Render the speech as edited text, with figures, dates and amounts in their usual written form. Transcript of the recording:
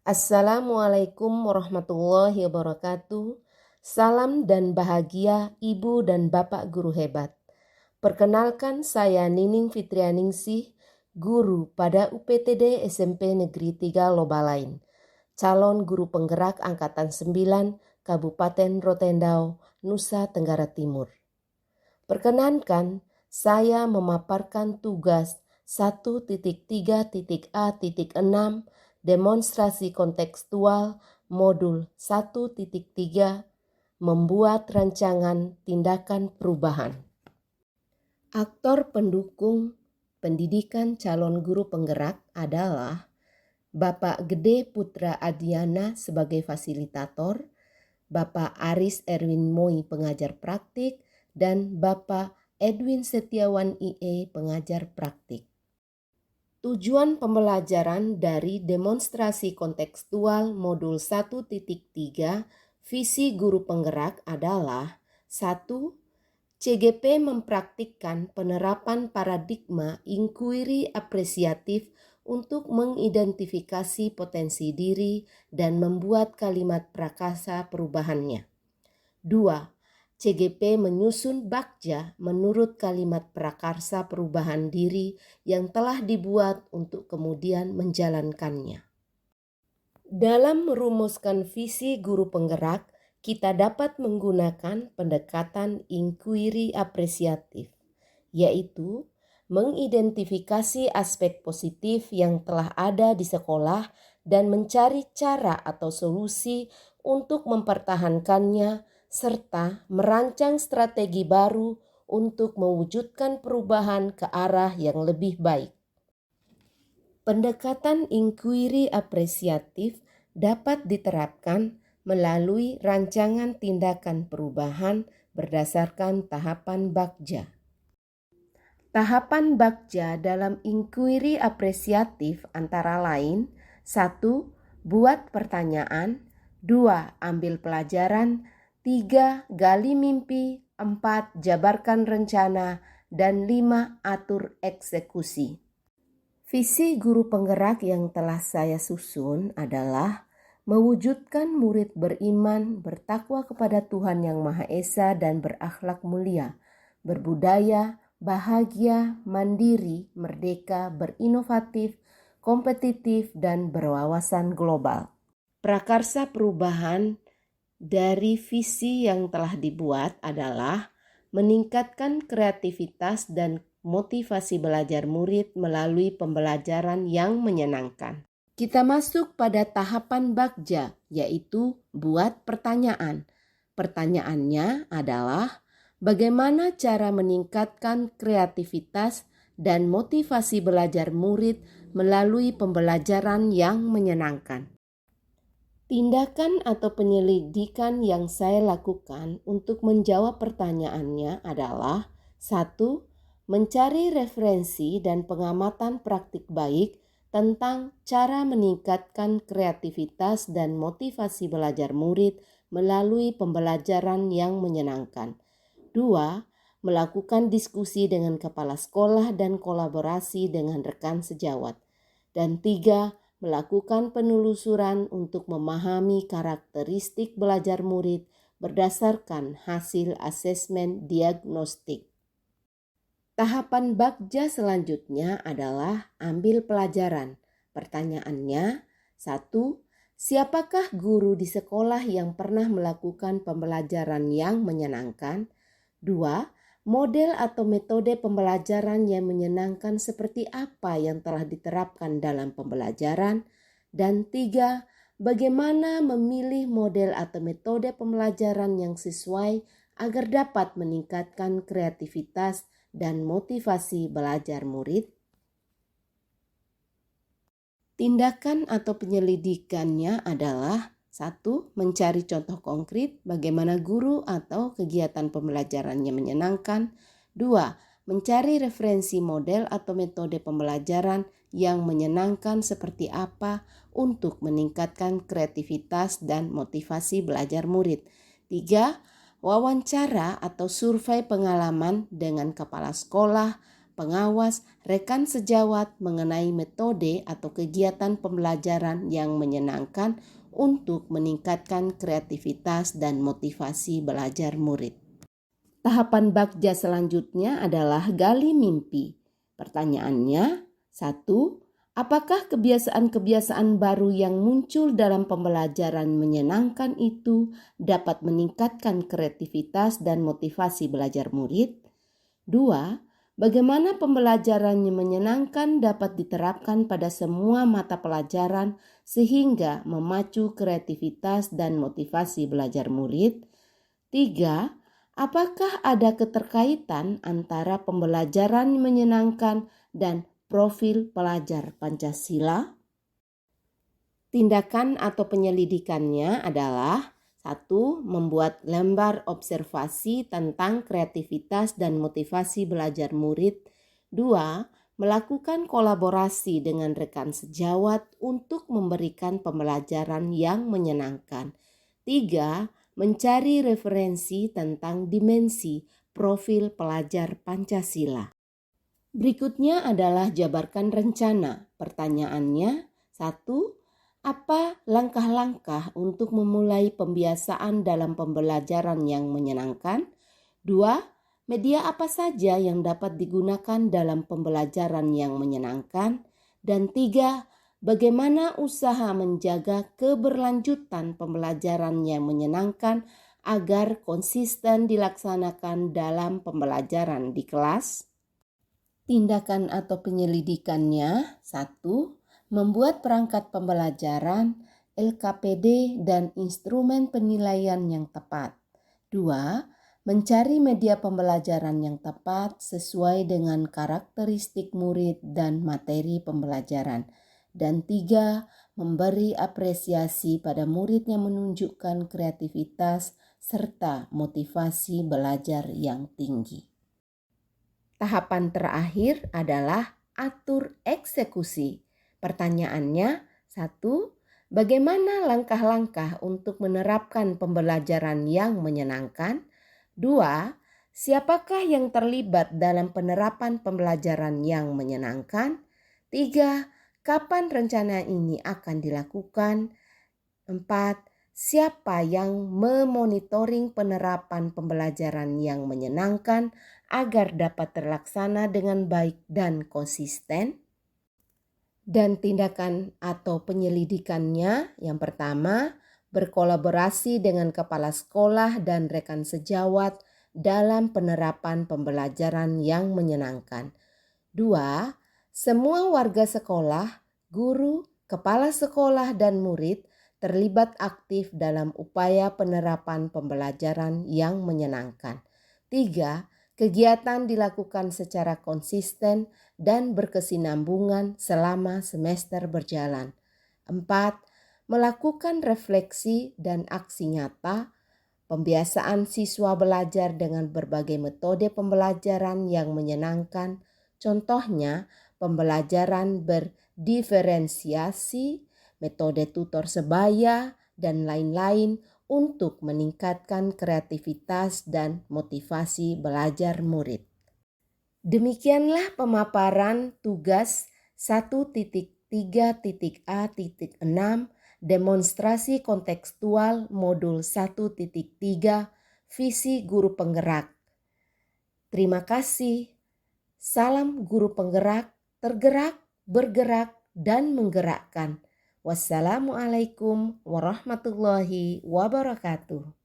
Assalamualaikum warahmatullahi wabarakatuh. Salam dan bahagia Ibu dan Bapak guru hebat. Perkenalkan saya Nining Fitrianingsih, guru pada UPTD SMP Negeri 3 Lobalain, calon guru penggerak Angkatan 9 Kabupaten Rotendao, Nusa Tenggara Timur. Perkenankan saya memaparkan tugas 1.3.A.6 demonstrasi kontekstual modul 1.3 membuat rancangan tindakan perubahan. Aktor pendukung pendidikan calon guru penggerak adalah Bapak Gede Putra Adiana sebagai fasilitator, Bapak Aris Erwin Moi pengajar praktik, dan Bapak Edwin Setiawan IE pengajar praktik. Tujuan pembelajaran dari demonstrasi kontekstual modul 1.3 visi guru penggerak adalah 1. CGP mempraktikkan penerapan paradigma inquiry apresiatif untuk mengidentifikasi potensi diri dan membuat kalimat prakasa perubahannya. 2. CGP menyusun Bagja menurut kalimat prakarsa perubahan diri yang telah dibuat untuk kemudian menjalankannya. Dalam merumuskan visi guru penggerak, kita dapat menggunakan pendekatan inquiry apresiatif, yaitu mengidentifikasi aspek positif yang telah ada di sekolah dan mencari cara atau solusi untuk mempertahankannya serta merancang strategi baru untuk mewujudkan perubahan ke arah yang lebih baik. Pendekatan inquiry apresiatif dapat diterapkan melalui rancangan tindakan perubahan berdasarkan tahapan Bagja. Tahapan Bagja dalam inquiry apresiatif antara lain 1. Buat pertanyaan, 2. Ambil pelajaran, 3. Gali mimpi, 4. Jabarkan rencana, dan 5. Atur eksekusi. Visi guru penggerak yang telah saya susun adalah mewujudkan murid beriman, bertakwa kepada Tuhan Yang Maha Esa dan berakhlak mulia, berbudaya, bahagia, mandiri, merdeka, berinovatif, kompetitif, dan berwawasan global. Prakarsa perubahan dari visi yang telah dibuat adalah meningkatkan kreativitas dan motivasi belajar murid melalui pembelajaran yang menyenangkan. Kita masuk pada tahapan Bagja, yaitu buat pertanyaan. Pertanyaannya adalah bagaimana cara meningkatkan kreativitas dan motivasi belajar murid melalui pembelajaran yang menyenangkan. Tindakan atau penyelidikan yang saya lakukan untuk menjawab pertanyaannya adalah 1. Mencari referensi dan pengamatan praktik baik tentang cara meningkatkan kreativitas dan motivasi belajar murid melalui pembelajaran yang menyenangkan. 2. Melakukan diskusi dengan kepala sekolah dan kolaborasi dengan rekan sejawat. Dan 3. Melakukan penelusuran untuk memahami karakteristik belajar murid berdasarkan hasil asesmen diagnostik. Tahapan Bagja selanjutnya adalah ambil pelajaran. Pertanyaannya, 1. Siapakah guru di sekolah yang pernah melakukan pembelajaran yang menyenangkan? 2. Model atau metode pembelajaran yang menyenangkan seperti apa yang telah diterapkan dalam pembelajaran? Dan 3. Bagaimana memilih model atau metode pembelajaran yang sesuai agar dapat meningkatkan kreativitas dan motivasi belajar murid? Tindakan atau penyelidikannya adalah 1. Mencari contoh konkret bagaimana guru atau kegiatan pembelajarannya menyenangkan. 2. Mencari referensi model atau metode pembelajaran yang menyenangkan seperti apa untuk meningkatkan kreativitas dan motivasi belajar murid. 3. Wawancara atau survei pengalaman dengan kepala sekolah, pengawas, rekan sejawat mengenai metode atau kegiatan pembelajaran yang menyenangkan untuk meningkatkan kreativitas dan motivasi belajar murid. Tahapan Bagja selanjutnya adalah gali mimpi. Pertanyaannya, 1. Apakah kebiasaan-kebiasaan baru yang muncul dalam pembelajaran menyenangkan itu dapat meningkatkan kreativitas dan motivasi belajar murid? 2. Bagaimana pembelajaran yang menyenangkan dapat diterapkan pada semua mata pelajaran sehingga memacu kreativitas dan motivasi belajar murid? 3. Apakah ada keterkaitan antara pembelajaran menyenangkan dan profil pelajar Pancasila? Tindakan atau penyelidikannya adalah 1. Membuat lembar observasi tentang kreativitas dan motivasi belajar murid. 2. Melakukan kolaborasi dengan rekan sejawat untuk memberikan pembelajaran yang menyenangkan. 3. Mencari referensi tentang dimensi profil pelajar Pancasila. Berikutnya adalah jabarkan rencana. Pertanyaannya, 1. Apa langkah-langkah untuk memulai pembiasaan dalam pembelajaran yang menyenangkan? 2. Media apa saja yang dapat digunakan dalam pembelajaran yang menyenangkan? Dan 3. Bagaimana usaha menjaga keberlanjutan pembelajaran yang menyenangkan agar konsisten dilaksanakan dalam pembelajaran di kelas? Tindakan atau penyelidikannya, 1. Membuat perangkat pembelajaran, LKPD, dan instrumen penilaian yang tepat. 2. Mencari media pembelajaran yang tepat sesuai dengan karakteristik murid dan materi pembelajaran. Dan 3. Memberi apresiasi pada murid yang menunjukkan kreativitas serta motivasi belajar yang tinggi. Tahapan terakhir adalah atur eksekusi. Pertanyaannya, 1. Bagaimana langkah-langkah untuk menerapkan pembelajaran yang menyenangkan? 2. Siapakah yang terlibat dalam penerapan pembelajaran yang menyenangkan? 3. Kapan rencana ini akan dilakukan? 4. Siapa yang memonitoring penerapan pembelajaran yang menyenangkan agar dapat terlaksana dengan baik dan konsisten? Dan tindakan atau penyelidikannya, yang pertama, berkolaborasi dengan kepala sekolah dan rekan sejawat dalam penerapan pembelajaran yang menyenangkan. 2. Semua warga sekolah, guru, kepala sekolah, dan murid terlibat aktif dalam upaya penerapan pembelajaran yang menyenangkan. 3. Kegiatan dilakukan secara konsisten dan berkesinambungan selama semester berjalan. 4. Melakukan refleksi dan aksi nyata, pembiasaan siswa belajar dengan berbagai metode pembelajaran yang menyenangkan, contohnya pembelajaran berdiferensiasi, metode tutor sebaya, dan lain-lain untuk meningkatkan kreativitas dan motivasi belajar murid. Demikianlah pemaparan tugas 1.3.a.6 demonstrasi kontekstual modul 1.3 visi guru penggerak. Terima kasih. Salam guru penggerak, tergerak, bergerak, dan menggerakkan. Wassalamualaikum warahmatullahi wabarakatuh.